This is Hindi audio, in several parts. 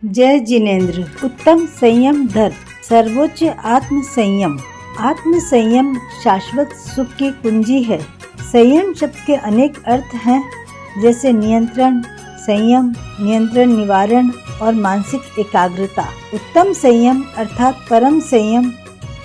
जय जिनेन्द्र। उत्तम संयम धर्म, सर्वोच्च आत्म संयम। आत्म संयम शाश्वत सुख की कुंजी है। संयम शब्द के अनेक अर्थ हैं, जैसे नियंत्रण, संयम, नियंत्रण निवारण और मानसिक एकाग्रता। उत्तम संयम अर्थात परम संयम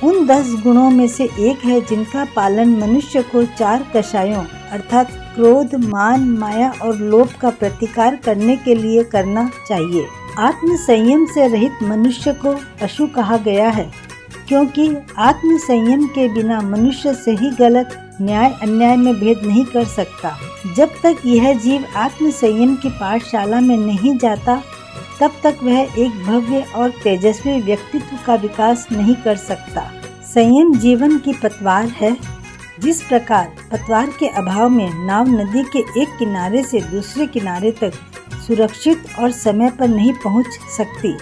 उन 10 गुणों में से एक है जिनका पालन मनुष्य को 4 कषायों अर्थात क्रोध, मान, माया और लोभ का प्रतिकार करने के लिए करना चाहिए। आत्म संयम से रहित मनुष्य को पशु कहा गया है, क्योंकि आत्म संयम के बिना मनुष्य सही गलत, न्याय अन्याय में भेद नहीं कर सकता। जब तक यह जीव आत्म संयम की पाठशाला में नहीं जाता, तब तक वह एक भव्य और तेजस्वी व्यक्तित्व का विकास नहीं कर सकता। संयम जीवन की पतवार है। जिस प्रकार पतवार के अभाव में नाव नदी के एक किनारे से दूसरे किनारे तक सुरक्षित और समय पर नहीं पहुंच सकती,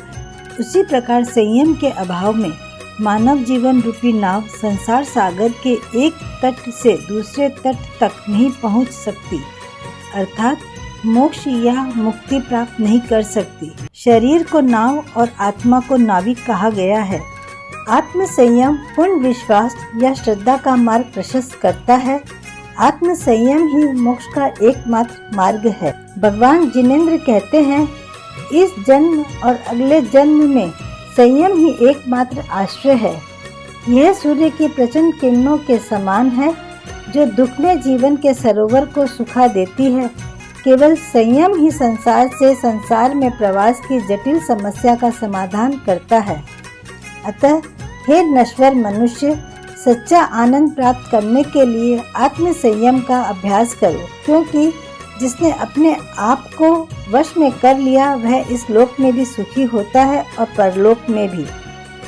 उसी प्रकार संयम के अभाव में मानव जीवन रूपी नाव संसार सागर के एक तट से दूसरे तट तक नहीं पहुंच सकती, अर्थात मोक्ष या मुक्ति प्राप्त नहीं कर सकती। शरीर को नाव और आत्मा को नाविक कहा गया है। आत्म संयम पूर्ण विश्वास या श्रद्धा का मार्ग प्रशस्त करता है। आत्म संयम ही मोक्ष का एकमात्र मार्ग है। भगवान जिनेन्द्र कहते हैं, इस जन्म और अगले जन्म में संयम ही एकमात्र आश्रय है। यह सूर्य की प्रचंड किरणों के समान है, जो दुखमय जीवन के सरोवर को सुखा देती है। केवल संयम ही संसार से संसार में प्रवास की जटिल समस्या का समाधान करता है। अतः हे नश्वर मनुष्य, सच्चा आनंद प्राप्त करने के लिए आत्म संयम का अभ्यास करो, क्योंकि जिसने अपने आप को वश में कर लिया वह इस लोक में भी सुखी होता है और परलोक में भी।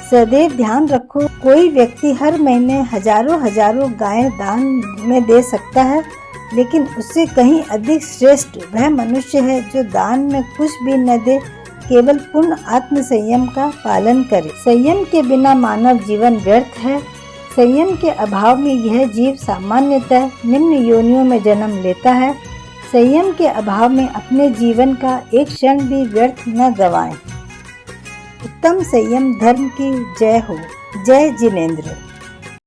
सदैव ध्यान रखो, कोई व्यक्ति हर महीने हजारों गायें दान में दे सकता है, लेकिन उससे कहीं अधिक श्रेष्ठ वह मनुष्य है जो दान में कुछ भी न दे, केवल पूर्ण आत्म संयम का पालन करे। संयम के बिना मानव जीवन व्यर्थ है। संयम के अभाव में यह जीव सामान्यतः निम्न योनियों में जन्म लेता है। संयम के अभाव में अपने जीवन का एक क्षण भी व्यर्थ न गवाएं। उत्तम संयम धर्म की जय हो। जय जिनेन्द्र।